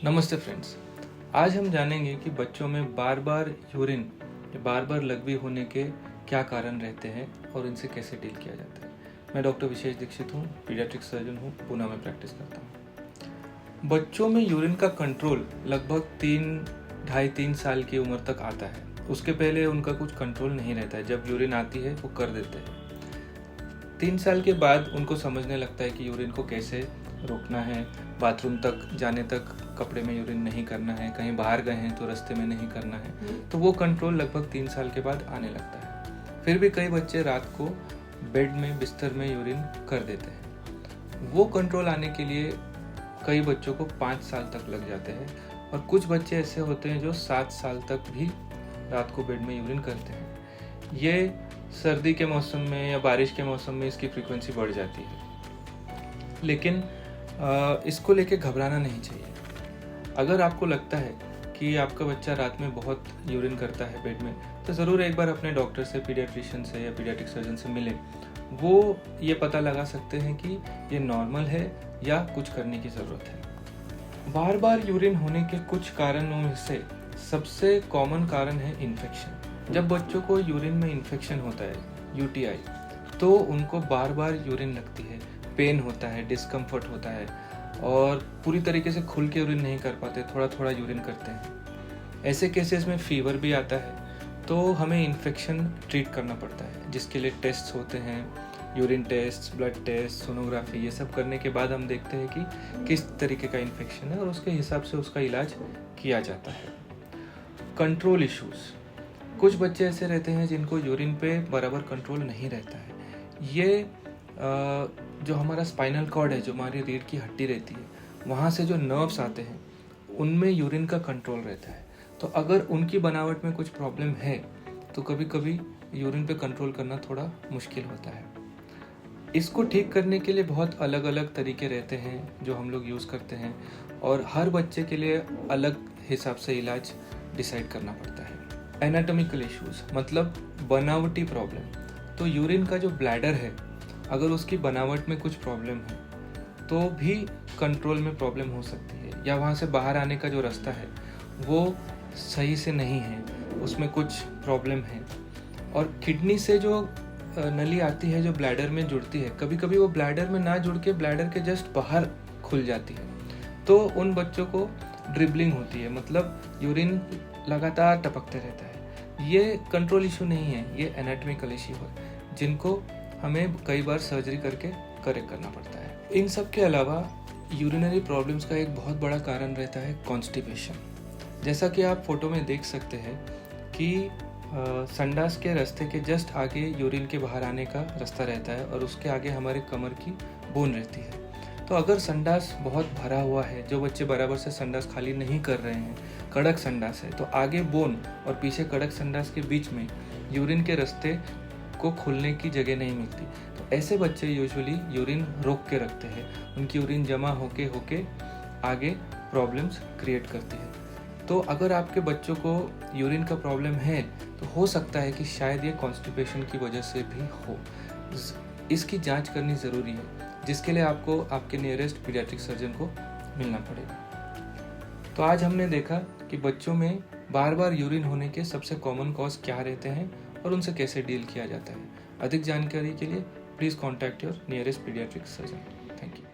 नमस्ते फ्रेंड्स। आज हम जानेंगे कि बच्चों में बार बार यूरिन या बार बार लघवी होने के क्या कारण रहते हैं और इनसे कैसे डील किया जाता है। मैं डॉक्टर विशेष दीक्षित हूँ, पीडियाट्रिक सर्जन हूँ, पुणे में प्रैक्टिस करता हूँ। बच्चों में यूरिन का कंट्रोल लगभग 3-3.5 साल की उम्र तक आता है। उसके पहले उनका कुछ कंट्रोल नहीं रहता है। जब यूरिन आती है वो कर देते हैं। 3 साल के बाद उनको समझने लगता है कि यूरिन को कैसे रोकना है, बाथरूम तक जाने तक कपड़े में यूरिन नहीं करना है, कहीं बाहर गए हैं तो रास्ते में नहीं करना है। तो वो कंट्रोल लगभग 3 साल के बाद आने लगता है। फिर भी कई बच्चे रात को बेड में बिस्तर में यूरिन कर देते हैं। वो कंट्रोल आने के लिए कई बच्चों को 5 साल तक लग जाते हैं और कुछ बच्चे ऐसे होते हैं जो 7 साल तक भी रात को बेड में यूरिन करते हैं। ये सर्दी के मौसम में या बारिश के मौसम में इसकी फ्रीक्वेंसी बढ़ जाती है, लेकिन इसको लेके घबराना नहीं चाहिए। अगर आपको लगता है कि आपका बच्चा रात में बहुत यूरिन करता है बेड में, तो ज़रूर एक बार अपने डॉक्टर से, पीडियाट्रिशियन से या पीडियाट्रिक सर्जन से मिलें। वो ये पता लगा सकते हैं कि ये नॉर्मल है या कुछ करने की ज़रूरत है। बार बार यूरिन होने के कुछ कारणों में से सबसे कॉमन कारण है इन्फेक्शन। जब बच्चों को यूरिन में इन्फेक्शन होता है, यूटीआई, तो उनको बार बार यूरिन लगती है, पेन होता है, डिस्कम्फर्ट होता है और पूरी तरीके से खुल के यूरिन नहीं कर पाते, थोड़ा थोड़ा यूरिन करते हैं। ऐसे केसेस में फीवर भी आता है, तो हमें इन्फेक्शन ट्रीट करना पड़ता है, जिसके लिए टेस्ट होते हैं, urine test, blood test, sonography. ये सब करने के बाद हम देखते हैं कि किस तरीके का इन्फेक्शन है और उसके हिसाब से उसका इलाज किया जाता है। Control issues. कुछ बच्चे ऐसे रहते हैं जिनको यूरिन पे बराबर कंट्रोल नहीं रहता है। ये जो हमारा स्पाइनल कॉर्ड है, जो हमारी रीढ़ की हड्डी रहती है, वहाँ से जो नर्व्स आते हैं उनमें यूरिन का कंट्रोल रहता है। तो अगर उनकी बनावट में कुछ प्रॉब्लम है तो कभी कभी यूरिन पे कंट्रोल करना थोड़ा मुश्किल होता है। इसको ठीक करने के लिए बहुत अलग अलग तरीके रहते हैं जो हम लोग यूज़ करते हैं और हर बच्चे के लिए अलग हिसाब से इलाज डिसाइड करना पड़ता है। एनाटॉमिकल इश्यूज़ मतलब बनावटी प्रॉब्लम। तो यूरिन का जो ब्लैडर है, अगर उसकी बनावट में कुछ प्रॉब्लम है तो भी कंट्रोल में प्रॉब्लम हो सकती है, या वहाँ से बाहर आने का जो रास्ता है वो सही से नहीं है, उसमें कुछ प्रॉब्लम है। और किडनी से जो नली आती है, जो ब्लैडर में जुड़ती है, कभी कभी वो ब्लैडर में ना जुड़ के ब्लैडर के जस्ट बाहर खुल जाती है। तो उन बच्चों को ड्रिबलिंग होती है, मतलब यूरिन लगातार टपकते रहता है। ये कंट्रोल इशू नहीं है, ये एनाटॉमिकल इशू है, जिनको हमें कई बार सर्जरी करके करेक्ट करना पड़ता है। इन सब के अलावा यूरिनरी प्रॉब्लम्स का एक बहुत बड़ा कारण रहता है कॉन्स्टिपेशन। जैसा कि आप फोटो में देख सकते हैं कि संडास के रास्ते के जस्ट आगे यूरिन के बाहर आने का रास्ता रहता है और उसके आगे हमारे कमर की बोन रहती है। तो अगर संडास बहुत भरा हुआ है, जो बच्चे बराबर से संडास खाली नहीं कर रहे हैं, कड़क संडास है, तो आगे बोन और पीछे कड़क संडास के बीच में यूरिन के रास्ते को खुलने की जगह नहीं मिलती। तो ऐसे बच्चे यूजुअली यूरिन रोक के रखते हैं, उनकी यूरिन जमा होके आगे प्रॉब्लम्स क्रिएट करती है। तो अगर आपके बच्चों को यूरिन का प्रॉब्लम है तो हो सकता है कि शायद ये कॉन्स्टिपेशन की वजह से भी हो। इसकी जांच करनी ज़रूरी है, जिसके लिए आपको आपके नियरेस्ट पीडियाट्रिक सर्जन को मिलना पड़ेगा। तो आज हमने देखा कि बच्चों में बार बार यूरिन होने के सबसे कॉमन कॉज क्या रहते हैं और उनसे कैसे डील किया जाता है। अधिक जानकारी के लिए please contact your nearest paediatric surgeon. Thank you.